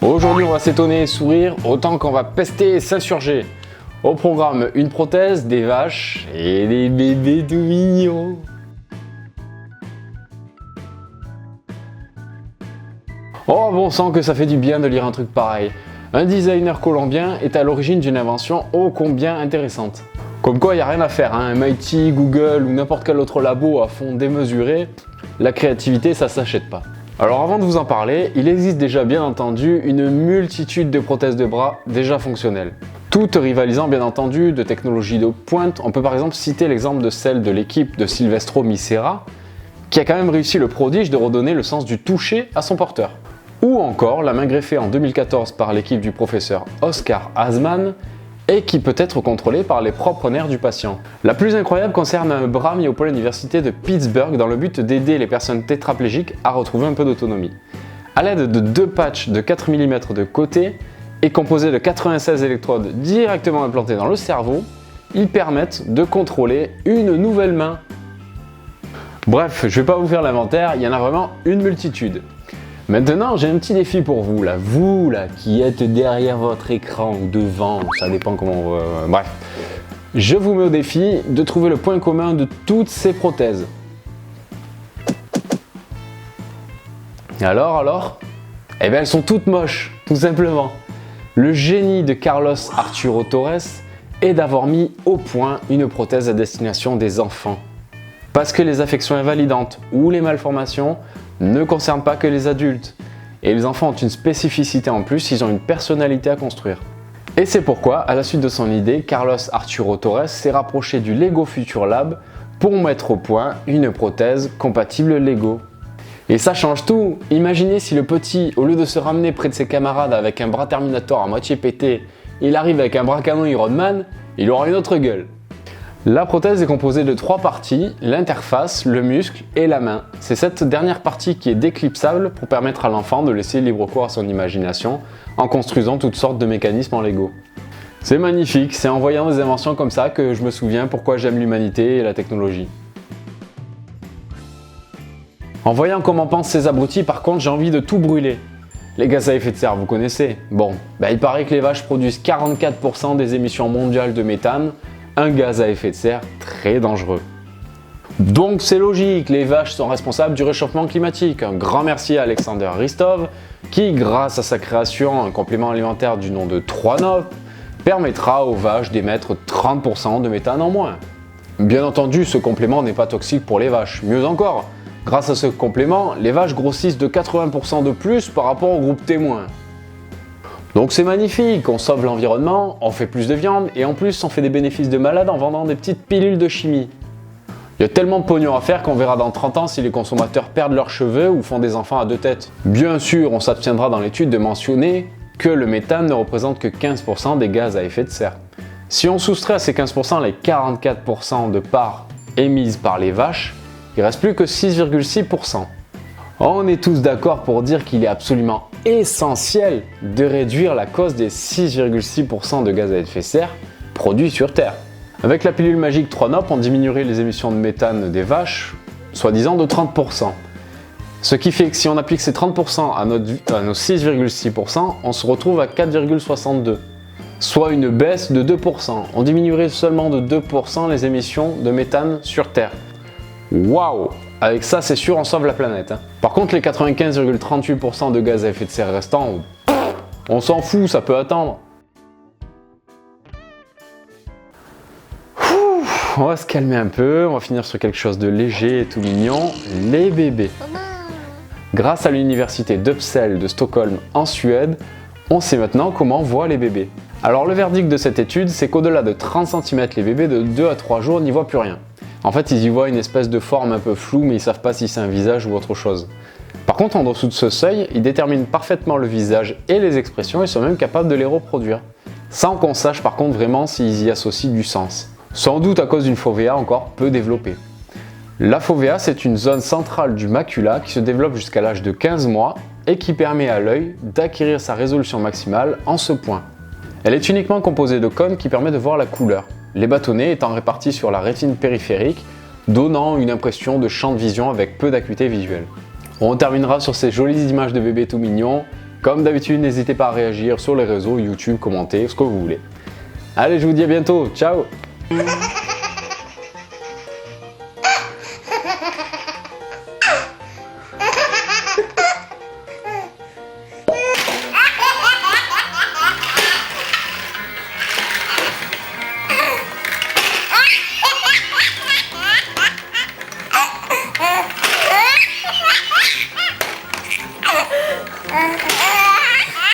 Aujourd'hui, on va s'étonner et sourire autant qu'on va pester et s'insurger. Au programme, une prothèse, des vaches et des bébés tout mignons. Oh bon sang que ça fait du bien de lire un truc pareil. Un designer colombien est à l'origine d'une invention ô combien intéressante. Comme quoi, il n'y a rien à faire, hein. MIT, Google ou n'importe quel autre labo à fond démesuré, la créativité ça s'achète pas. Alors avant de vous en parler, il existe déjà bien entendu une multitude de prothèses de bras déjà fonctionnelles. Toutes rivalisant bien entendu de technologies de pointe. On peut par exemple citer l'exemple de celle de l'équipe de Silvestro Misera, qui a quand même réussi le prodige de redonner le sens du toucher à son porteur. Ou encore la main greffée en 2014 par l'équipe du professeur Oscar Hasman et qui peut être contrôlée par les propres nerfs du patient. La plus incroyable concerne un bras mis au pôle université de Pittsburgh dans le but d'aider les personnes tétraplégiques à retrouver un peu d'autonomie. À l'aide de deux patchs de 4 mm de côté et composés de 96 électrodes directement implantées dans le cerveau, ils permettent de contrôler une nouvelle main. Bref, je vais pas vous faire l'inventaire, il y en a vraiment une multitude. Maintenant, j'ai un petit défi pour vous là, qui êtes derrière votre écran ou devant, ça dépend comment. Bref, je vous mets au défi de trouver le point commun de toutes ces prothèses. Alors eh bien, elles sont toutes moches, tout simplement. Le génie de Carlos Arturo Torres est d'avoir mis au point une prothèse à destination des enfants. Parce que les affections invalidantes ou les malformations ne concernent pas que les adultes. Et les enfants ont une spécificité en plus, ils ont une personnalité à construire. Et c'est pourquoi, à la suite de son idée, Carlos Arturo Torres s'est rapproché du Lego Future Lab pour mettre au point une prothèse compatible Lego. Et ça change tout. Imaginez si le petit, au lieu de se ramener près de ses camarades avec un bras Terminator à moitié pété, il arrive avec un bras canon Iron Man, il aura une autre gueule. La prothèse est composée de 3 parties, l'interface, le muscle et la main. C'est cette dernière partie qui est déclipsable pour permettre à l'enfant de laisser libre cours à son imagination en construisant toutes sortes de mécanismes en Lego. C'est magnifique, c'est en voyant des inventions comme ça que je me souviens pourquoi j'aime l'humanité et la technologie. En voyant comment pensent ces abrutis, par contre, j'ai envie de tout brûler. Les gaz à effet de serre, vous connaissez? Bon, il paraît que les vaches produisent 44% des émissions mondiales de méthane, un gaz à effet de serre très dangereux. Donc c'est logique, les vaches sont responsables du réchauffement climatique. Un grand merci à Alexander Ristov qui, grâce à sa création, un complément alimentaire du nom de 3NOP, permettra aux vaches d'émettre 30% de méthane en moins. Bien entendu, ce complément n'est pas toxique pour les vaches. Mieux encore, grâce à ce complément, les vaches grossissent de 80% de plus par rapport au groupe témoin. Donc c'est magnifique, on sauve l'environnement, on fait plus de viande et en plus on fait des bénéfices de malade en vendant des petites pilules de chimie. Il y a tellement de pognon à faire qu'on verra dans 30 ans si les consommateurs perdent leurs cheveux ou font des enfants à 2 têtes. Bien sûr, on s'abstiendra dans l'étude de mentionner que le méthane ne représente que 15% des gaz à effet de serre. Si on soustrait à ces 15% les 44% de parts émises par les vaches, il ne reste plus que 6,6%. On est tous d'accord pour dire qu'il est absolument essentiel de réduire la cause des 6,6% de gaz à effet de serre produits sur Terre. Avec la pilule magique 3NOP, on diminuerait les émissions de méthane des vaches, soi-disant de 30%. Ce qui fait que si on applique ces 30% à nos 6,6%, on se retrouve à 4,62%, soit une baisse de 2%. On diminuerait seulement de 2% les émissions de méthane sur Terre. Waouh! Avec ça, c'est sûr, on sauve la planète. Par contre, les 95,38% de gaz à effet de serre restants, on s'en fout, ça peut attendre. On va se calmer un peu, on va finir sur quelque chose de léger et tout mignon, les bébés. Grâce à l'université d'Uppsala de Stockholm en Suède, on sait maintenant comment on voit les bébés. Alors le verdict de cette étude, c'est qu'au-delà de 30 cm, les bébés de 2 à 3 jours n'y voient plus rien. En fait, ils y voient une espèce de forme un peu floue, mais ils savent pas si c'est un visage ou autre chose. Par contre, en dessous de ce seuil, ils déterminent parfaitement le visage et les expressions et sont même capables de les reproduire. Sans qu'on sache par contre vraiment s'ils y associent du sens. Sans doute à cause d'une fovea encore peu développée. La fovea, c'est une zone centrale du macula qui se développe jusqu'à l'âge de 15 mois et qui permet à l'œil d'acquérir sa résolution maximale en ce point. Elle est uniquement composée de cônes qui permettent de voir la couleur, les bâtonnets étant répartis sur la rétine périphérique, donnant une impression de champ de vision avec peu d'acuité visuelle. On terminera sur ces jolies images de bébés tout mignons Comme d'habitude, n'hésitez pas à réagir sur les réseaux, YouTube, commenter, ce que vous voulez. Allez, je vous dis à bientôt, ciao!